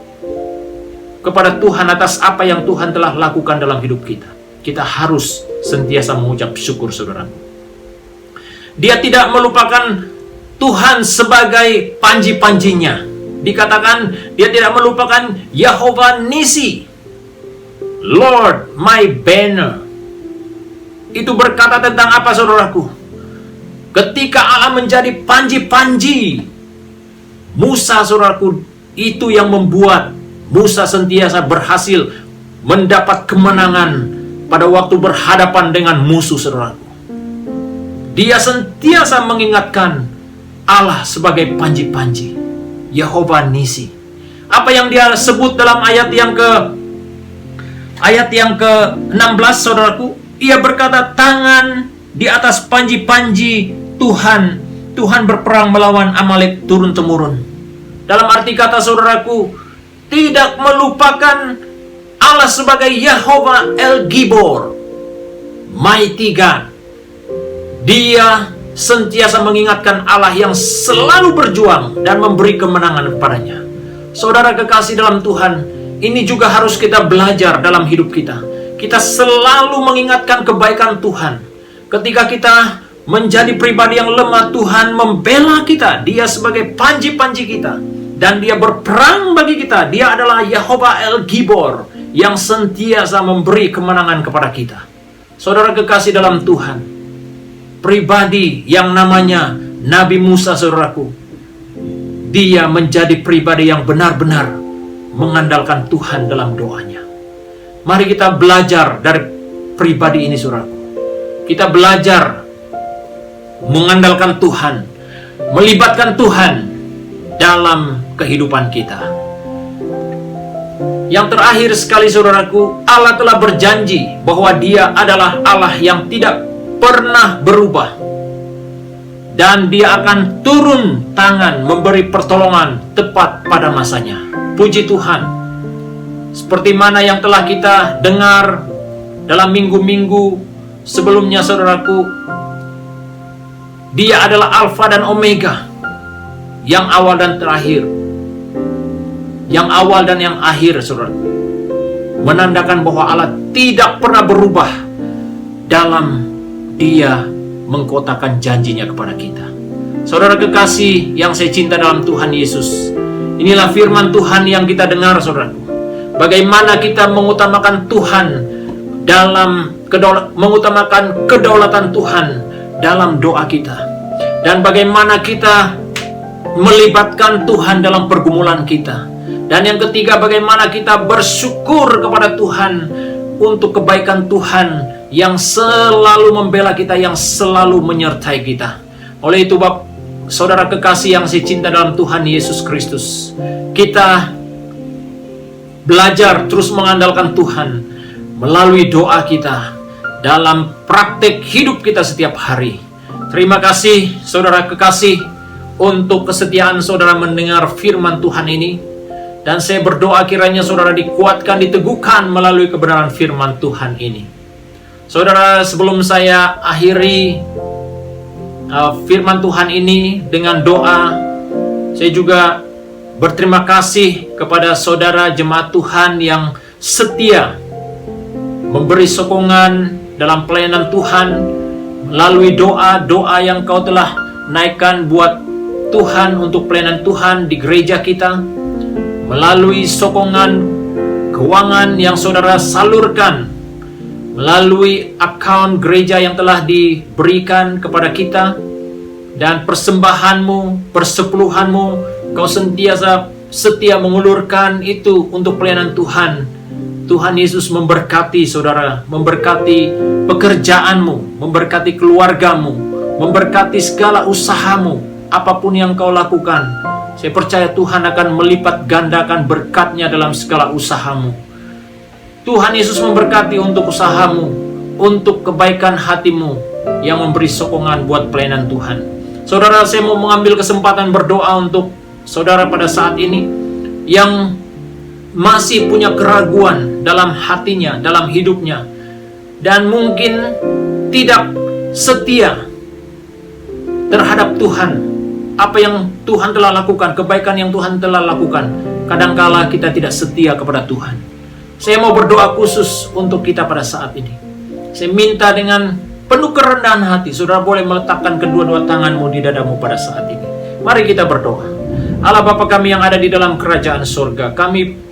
Speaker 4: kepada Tuhan atas apa yang Tuhan telah lakukan dalam hidup kita. Kita harus senantiasa mengucap syukur, saudara. Dia tidak melupakan Tuhan sebagai panji-panjinya. Dikatakan dia tidak melupakan Yahova Nisi, Lord my banner. Itu berkata tentang apa, saudaraku? Ketika Allah menjadi panji-panji Musa, saudaraku, itu yang membuat Musa sentiasa berhasil mendapat kemenangan pada waktu berhadapan dengan musuh, saudaraku. Dia sentiasa mengingatkan Allah sebagai panji-panji, Yehova Nisi. Apa yang dia sebut dalam ayat yang ke-16, saudaraku, ia berkata, tangan di atas panji-panji Tuhan, Tuhan berperang melawan Amalek turun-temurun. Dalam arti kata, saudaraku, tidak melupakan Allah sebagai Yehova El Gibor, Mighty God. Dia sentiasa mengingatkan Allah yang selalu berjuang dan memberi kemenangan kepadanya. Saudara kekasih dalam Tuhan, ini juga harus kita belajar dalam hidup kita. Kita selalu mengingatkan kebaikan Tuhan. Ketika kita menjadi pribadi yang lemah, Tuhan membela kita. Dia sebagai panji-panji kita. Dan dia berperang bagi kita. Dia adalah Yehova El Gibor yang sentiasa memberi kemenangan kepada kita. Saudara kekasih dalam Tuhan, pribadi yang namanya Nabi Musa, saudaraku, dia menjadi pribadi yang benar-benar mengandalkan Tuhan dalam doanya. Mari kita belajar dari pribadi ini, saudaraku. Kita belajar mengandalkan Tuhan, melibatkan Tuhan dalam kehidupan kita. Yang terakhir sekali, saudaraku, Allah telah berjanji bahwa Dia adalah Allah yang tidak pernah berubah, dan Dia akan turun tangan memberi pertolongan tepat pada masanya. Puji Tuhan, seperti mana yang telah kita dengar dalam minggu-minggu sebelumnya, saudaraku, Dia adalah Alfa dan Omega, yang awal dan terakhir, yang awal dan yang akhir, saudaraku. Menandakan bahwa Allah tidak pernah berubah dalam Dia mengkotakan janjinya kepada kita. Saudara kekasih yang saya cinta dalam Tuhan Yesus, inilah firman Tuhan yang kita dengar, saudaraku. Bagaimana kita mengutamakan Tuhan dalam mengutamakan kedaulatan Tuhan dalam doa kita, dan bagaimana kita melibatkan Tuhan dalam pergumulan kita. Dan yang ketiga, bagaimana kita bersyukur kepada Tuhan untuk kebaikan Tuhan yang selalu membela kita, yang selalu menyertai kita. Oleh itu, saudara kekasih yang saya cinta dalam Tuhan Yesus Kristus, kita belajar terus mengandalkan Tuhan melalui doa kita dalam praktek hidup kita setiap hari. Terima kasih, saudara kekasih, untuk kesetiaan saudara mendengar firman Tuhan ini. Dan saya berdoa kiranya saudara dikuatkan, diteguhkan melalui kebenaran firman Tuhan ini. Saudara, sebelum saya akhiri firman Tuhan ini dengan doa, saya juga berterima kasih kepada saudara jemaat Tuhan yang setia memberi sokongan dalam pelayanan Tuhan melalui doa-doa yang kau telah naikkan buat Tuhan untuk pelayanan Tuhan di gereja kita, melalui sokongan keuangan yang saudara salurkan melalui akun gereja yang telah diberikan kepada kita, dan persembahanmu, persepuluhanmu, kau sentiasa setia mengulurkan itu untuk pelayanan Tuhan. Tuhan Yesus memberkati saudara, memberkati pekerjaanmu, memberkati keluargamu, memberkati segala usahamu, apapun yang kau lakukan. Saya percaya Tuhan akan melipat gandakan berkat-Nya dalam segala usahamu. Tuhan Yesus memberkati untuk usahamu, untuk kebaikan hatimu yang memberi sokongan buat pelayanan Tuhan. Saudara, saya mau mengambil kesempatan berdoa untuk saudara pada saat ini yang masih punya keraguan dalam hatinya, dalam hidupnya, dan mungkin tidak setia terhadap Tuhan. Apa yang Tuhan telah lakukan, kebaikan yang Tuhan telah lakukan, kadangkala kita tidak setia kepada Tuhan. Saya mau berdoa khusus untuk kita pada saat ini. Saya minta dengan penuh kerendahan hati, saudara boleh meletakkan kedua-dua tanganmu di dadamu pada saat ini. Mari kita berdoa. Allah Bapa kami yang ada di dalam kerajaan surga, kami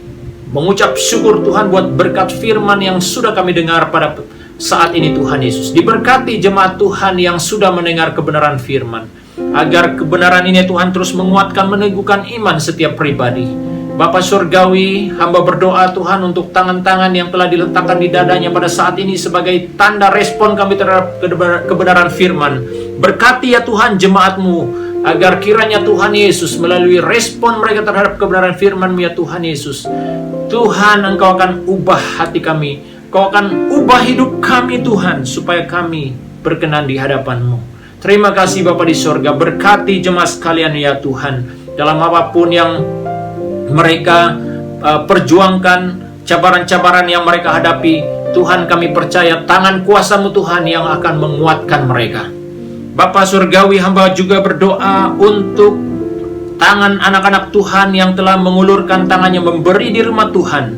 Speaker 4: mengucap syukur Tuhan buat berkat firman yang sudah kami dengar pada saat ini. Tuhan Yesus, diberkati jemaat Tuhan yang sudah mendengar kebenaran firman, agar kebenaran ini Tuhan terus menguatkan, meneguhkan iman setiap pribadi. Bapa Surgawi, hamba berdoa Tuhan untuk tangan-tangan yang telah diletakkan di dadanya pada saat ini sebagai tanda respon kami terhadap kebenaran firman. Berkati ya Tuhan jemaat-Mu, agar kiranya Tuhan Yesus melalui respon mereka terhadap kebenaran firman-Mu ya Tuhan Yesus, Tuhan Engkau akan ubah hati kami, Engkau akan ubah hidup kami Tuhan, supaya kami berkenan di hadapan-Mu. Terima kasih Bapa di sorga, berkati jemaat sekalian ya Tuhan, dalam apapun yang mereka perjuangkan, cabaran-cabaran yang mereka hadapi, Tuhan kami percaya tangan kuasa-Mu Tuhan yang akan menguatkan mereka. Bapa Surgawi, hamba juga berdoa untuk tangan anak-anak Tuhan yang telah mengulurkan tangannya memberi di rumah Tuhan,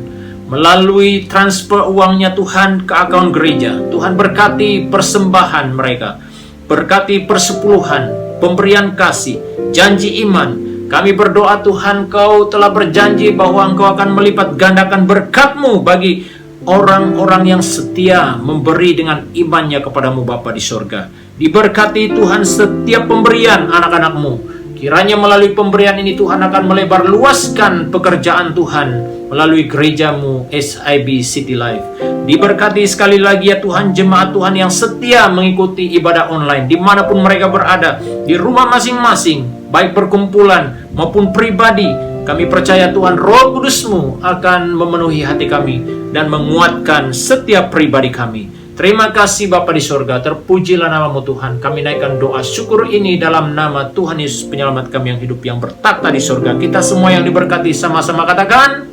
Speaker 4: melalui transfer uangnya Tuhan ke akun gereja. Tuhan berkati persembahan mereka, berkati persepuluhan, pemberian kasih, janji iman. Kami berdoa Tuhan, Kau telah berjanji bahwa Engkau akan melipat gandakan berkat-Mu bagi orang-orang yang setia memberi dengan imannya kepadamu Bapa di sorga. Diberkati Tuhan setiap pemberian anak-anak-Mu. Kiranya melalui pemberian ini Tuhan akan melebar luaskan pekerjaan Tuhan melalui gereja-Mu SIB City Life. Diberkati sekali lagi ya Tuhan jemaat Tuhan yang setia mengikuti ibadah online dimanapun mereka berada, di rumah masing-masing, baik perkumpulan maupun pribadi. Kami percaya Tuhan Roh Kudus-Mu akan memenuhi hati kami dan menguatkan setiap pribadi kami. Terima kasih Bapa di sorga, terpujilah nama-Mu Tuhan. Kami naikkan doa syukur ini dalam nama Tuhan Yesus penyelamat kami yang hidup, yang bertakhta di sorga. Kita semua yang diberkati sama-sama katakan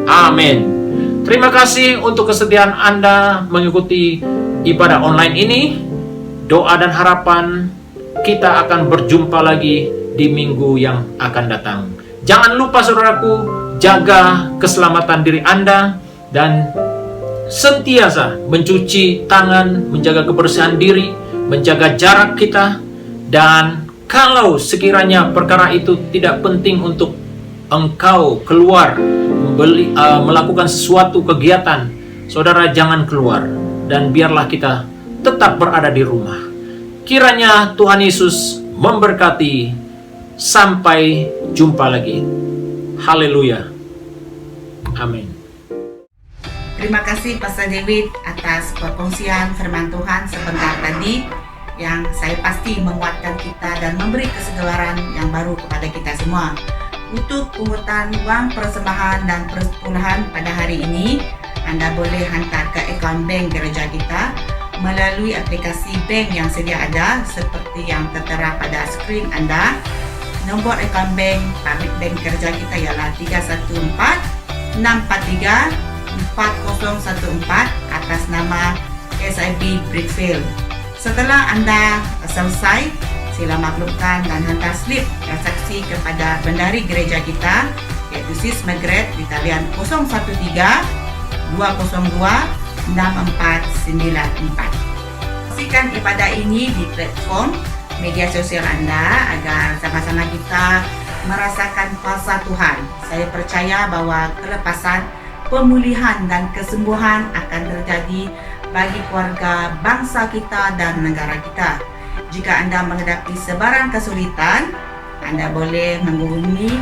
Speaker 4: amin. Terima kasih untuk kesetiaan Anda mengikuti ibadah online ini. Doa dan harapan kita akan berjumpa lagi di minggu yang akan datang. Jangan lupa saudaraku, jaga keselamatan diri Anda dan sentiasa mencuci tangan, menjaga kebersihan diri, menjaga jarak kita. Dan kalau sekiranya perkara itu tidak penting untuk engkau keluar melakukan sesuatu kegiatan, saudara jangan keluar dan biarlah kita tetap berada di rumah. Kiranya Tuhan Yesus memberkati. Sampai jumpa lagi. Haleluya. Amin.
Speaker 1: Terima kasih Pastor David atas perkongsian firman Tuhan sebentar tadi, yang saya pasti menguatkan kita dan memberi kesegaran yang baru kepada kita semua. Untuk pungutan uang persembahan dan persepuluhan pada hari ini, Anda boleh hantar ke akaun bank gereja kita melalui aplikasi bank yang sedia ada seperti yang tertera pada skrin Anda. Nombor akaun bank Public Bank gereja kita ialah 314-643-4014 atas nama SIB Brickfield. Setelah Anda selesai, sila maklumkan dan hantar slip transaksi kepada bendahari gereja kita, yaitu Sis Margaret di talian 013-202-6494. Saksikan ibadah ini di platform media sosial Anda agar sama-sama kita merasakan kuasa Tuhan. Saya percaya bahwa kelepasan, pemulihan dan kesembuhan akan terjadi bagi keluarga, bangsa kita dan negara kita. Jika Anda menghadapi sebarang kesulitan, Anda boleh menghubungi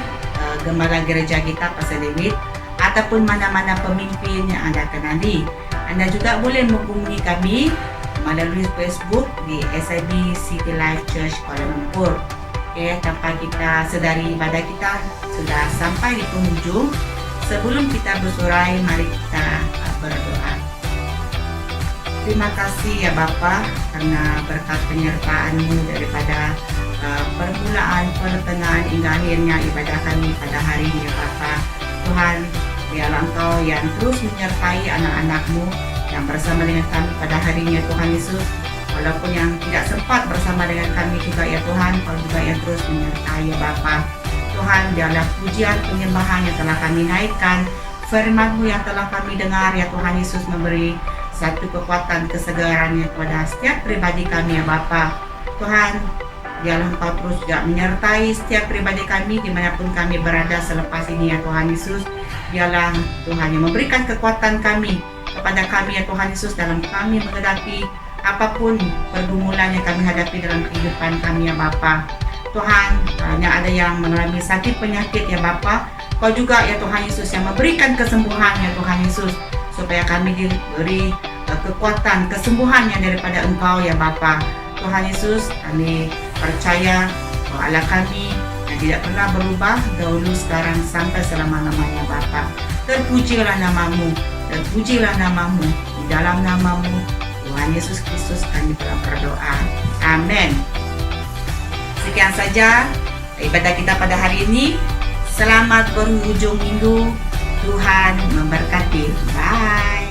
Speaker 1: gembala gereja kita Pastor David ataupun mana-mana pemimpin yang Anda kenali. Anda juga boleh menghubungi kami melalui Facebook di SIB City Life Church Kuala Lumpur. Tanpa kita sedari ibadah kita sudah sampai di penghujung. Sebelum kita bersurai, mari kita berdoa. Terima kasih ya Bapa, karena berkat penyertaan-Mu daripada permulaan, pertengahan hingga akhirnya ibadah kami pada hari ini ya Bapa. Tuhan, biarlah Engkau yang terus menyertai anak-anak-Mu yang bersama dengan kami pada hari ini ya Tuhan Yesus. Walaupun yang tidak sempat bersama dengan kami juga ya Tuhan, Kau juga yang terus menyertai ya Bapa. Tuhan, biarlah pujian penyembahan yang telah kami naikkan, firman-Mu yang telah kami dengar ya Tuhan Yesus memberi satu kekuatan kesegaran kepada setiap pribadi kami ya Bapa. Tuhan, biarlah Engkau terus juga menyertai setiap pribadi kami dimanapun kami berada selepas ini ya Tuhan Yesus. Biarlah Tuhan yang memberikan kekuatan kami kepada kami ya Tuhan Yesus dalam kami menghadapi apapun pergumulan yang kami hadapi dalam kehidupan kami ya Bapa. Tuhan, hanya ada yang mengalami sakit penyakit ya Bapa, Kau juga ya Tuhan Yesus yang memberikan kesembuhan ya Tuhan Yesus, supaya kami diberi kekuatan, kesembuhan yang daripada Engkau ya Bapa. Tuhan Yesus, kami percaya bahwa Allah kami yang tidak pernah berubah dahulu, sekarang, sampai selama-lamanya Bapa. Terpujilah namamu, terpujilah namamu, di dalam namamu Tuhan Yesus Kristus kami telah berdoa. Amin. Sekian saja ibadah kita pada hari ini. Selamat berhujung minggu. Tuhan memberkati. Bye.